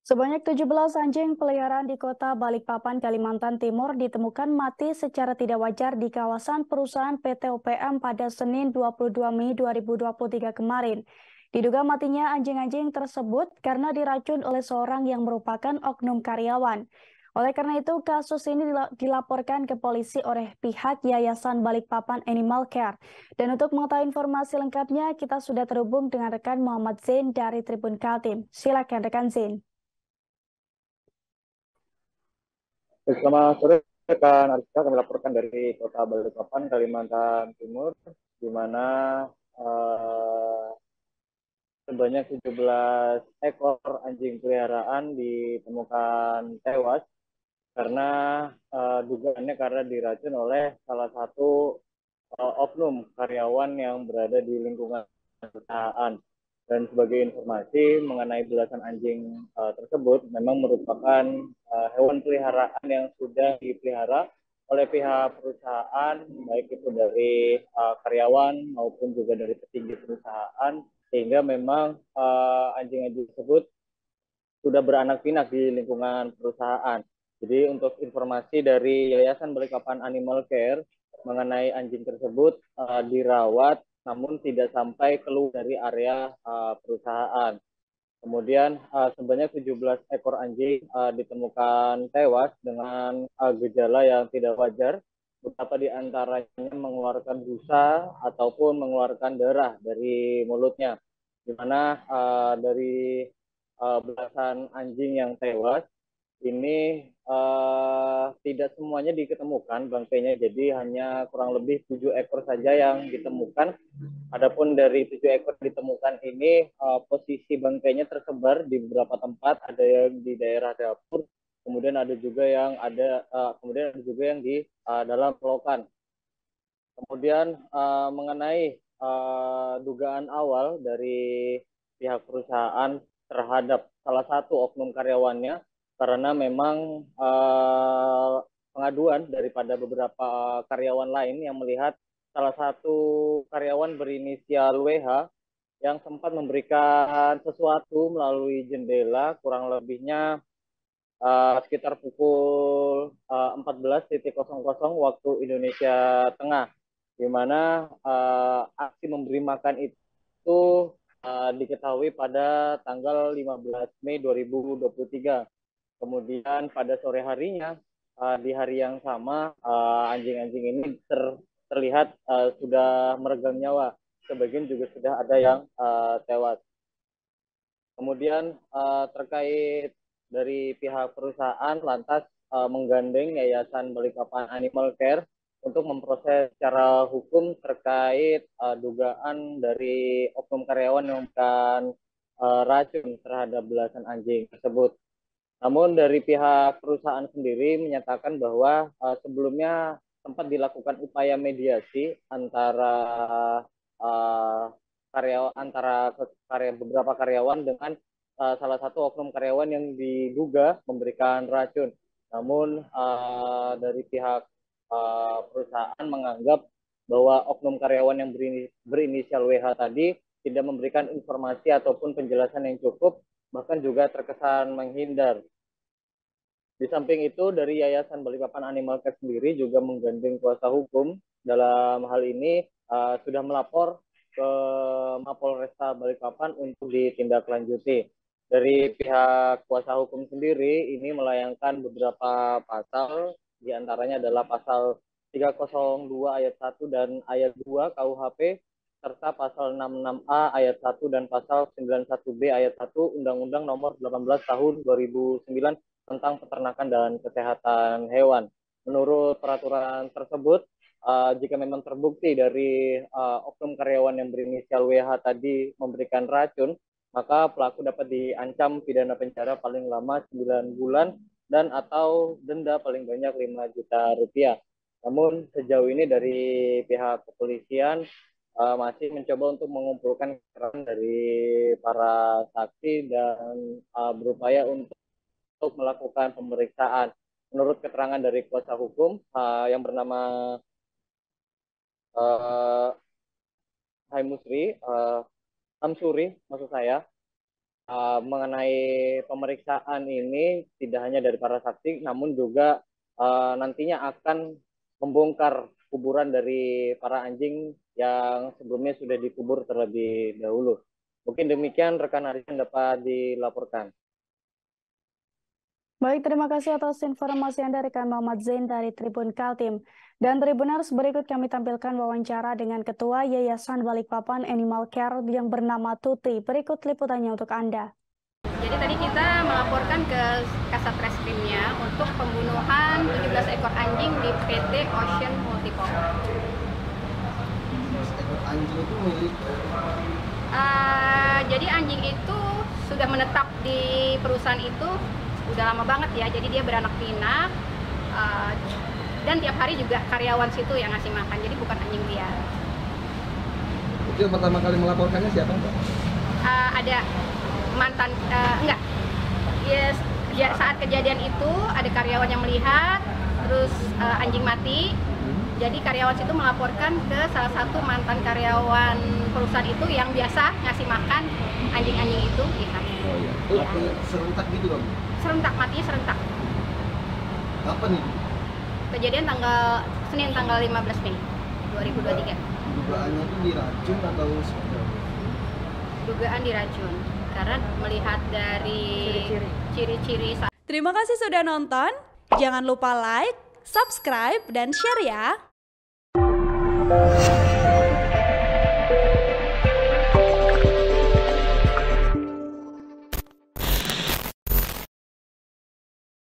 Sebanyak 17 anjing peliharaan di kota Balikpapan, Kalimantan Timur ditemukan mati secara tidak wajar di kawasan perusahaan PT UPM pada Senin 22 Mei 2023 kemarin. Diduga matinya anjing-anjing tersebut karena diracun oleh seorang yang merupakan oknum karyawan. Oleh karena itu, kasus ini dilaporkan ke polisi oleh pihak Yayasan Balikpapan Animal Care. Dan untuk mengetahui informasi lengkapnya, kita sudah terhubung dengan rekan Muhammad Zain dari Tribun Kaltim. Silakan rekan Zain. Selamat sore, rekan Ariska. Kami laporkan dari Kota Balikpapan, Kalimantan Timur, di mana eh, sebanyak 17 ekor anjing peliharaan ditemukan tewas karena dugaannya karena diracun oleh salah satu oknum karyawan yang berada di lingkungan perusahaan. Dan sebagai informasi mengenai belasan anjing tersebut, memang merupakan hewan peliharaan yang sudah dipelihara oleh pihak perusahaan, baik itu dari karyawan maupun juga dari petinggi perusahaan, sehingga memang anjing-anjing tersebut sudah beranak pinak di lingkungan perusahaan. Jadi untuk informasi dari Yayasan Balikpapan Animal Care mengenai anjing tersebut dirawat namun tidak sampai keluar dari area perusahaan. Kemudian sebanyak 17 ekor anjing ditemukan tewas dengan gejala yang tidak wajar. Beberapa di antaranya mengeluarkan busa ataupun mengeluarkan darah dari mulutnya. Di mana dari belasan anjing yang tewas ini tidak semuanya diketemukan bangkainya, jadi hanya kurang lebih 7 ekor saja yang ditemukan. Adapun dari 7 ekor ditemukan ini posisi bangkainya tersebar di beberapa tempat, ada yang di daerah dapur, kemudian ada juga yang di dalam selokan. Kemudian mengenai dugaan awal dari pihak perusahaan terhadap salah satu oknum karyawannya, karena memang pengaduan daripada beberapa karyawan lain yang melihat salah satu karyawan berinisial WH yang sempat memberikan sesuatu melalui jendela, kurang lebihnya sekitar pukul 14.00 waktu Indonesia Tengah, di mana aksi memberi makan itu diketahui pada tanggal 15 Mei 2023. Kemudian pada sore harinya, di hari yang sama, anjing-anjing ini terlihat sudah meregang nyawa. Sebagian juga sudah ada yang tewas. Kemudian terkait dari pihak perusahaan lantas menggandeng Yayasan Balikpapan Animal Care untuk memproses secara hukum terkait dugaan dari oknum karyawan yang memberikan racun terhadap belasan anjing tersebut. Namun dari pihak perusahaan sendiri menyatakan bahwa sebelumnya sempat dilakukan upaya mediasi antara uh, beberapa karyawan dengan salah satu oknum karyawan yang diduga memberikan racun. Namun dari pihak perusahaan menganggap bahwa oknum karyawan yang berinisial WH tadi tidak memberikan informasi ataupun penjelasan yang cukup, bahkan juga terkesan menghindar. Di samping itu, dari Yayasan Balikpapan Animal Care sendiri juga menggandeng kuasa hukum dalam hal ini sudah melapor ke Mapolresta Balikpapan untuk ditindaklanjuti. Dari pihak kuasa hukum sendiri ini melayangkan beberapa pasal, diantaranya adalah pasal 302 ayat 1 dan ayat 2 KUHP, serta pasal 66A ayat 1 dan pasal 91B ayat 1 Undang-Undang Nomor 18 Tahun 2009 tentang peternakan dan kesehatan hewan. Menurut peraturan tersebut, jika memang terbukti dari oknum karyawan yang berinisial WH tadi memberikan racun, maka pelaku dapat diancam pidana penjara paling lama 9 bulan dan atau denda paling banyak 5 juta rupiah. Namun sejauh ini dari pihak kepolisian masih mencoba untuk mengumpulkan keterangan dari para saksi dan berupaya untuk melakukan pemeriksaan. Menurut keterangan dari kuasa hukum yang bernama uh, Hai Musri, Amsuri maksud saya, mengenai pemeriksaan ini tidak hanya dari para saksi, namun juga nantinya akan membongkar kuburan dari para anjing yang sebelumnya sudah dikubur terlebih dahulu. Mungkin demikian rekan Arifin dapat dilaporkan. Baik, terima kasih atas informasi Anda rekan Muhammad Zain dari Tribun Kaltim. Dan Tribuners, berikut kami tampilkan wawancara dengan Ketua Yayasan Balikpapan Animal Care yang bernama Tuti. Berikut liputannya untuk Anda. Jadi tadi kita melaporkan ke Kasat Reskrimnya untuk pembunuhan 17 ekor anjing di PT Ocean Multipop. 17 ekor anjing itu milik? Jadi anjing itu sudah menetap di perusahaan itu udah lama banget ya. Jadi dia beranak pinak dan tiap hari juga karyawan situ yang ngasih makan. Jadi bukan anjing liar. Itu yang pertama kali melaporkannya siapa, Pak? Ada mantan enggak. Yes, ya, saat kejadian itu ada karyawan yang melihat terus anjing mati. Jadi karyawan situ melaporkan ke salah satu mantan karyawan perusahaan itu yang biasa ngasih makan anjing-anjing itu. Oh iya. Itu ya. Serentak gitu, Bang? Serentak, matinya serentak. Kapan itu? Kejadian Senin tanggal 15 Mei 2023. Dugaannya itu diracun atau Dugaan diracun karena melihat dari ciri-ciri. Terima kasih sudah nonton. Jangan lupa like, subscribe, dan share ya.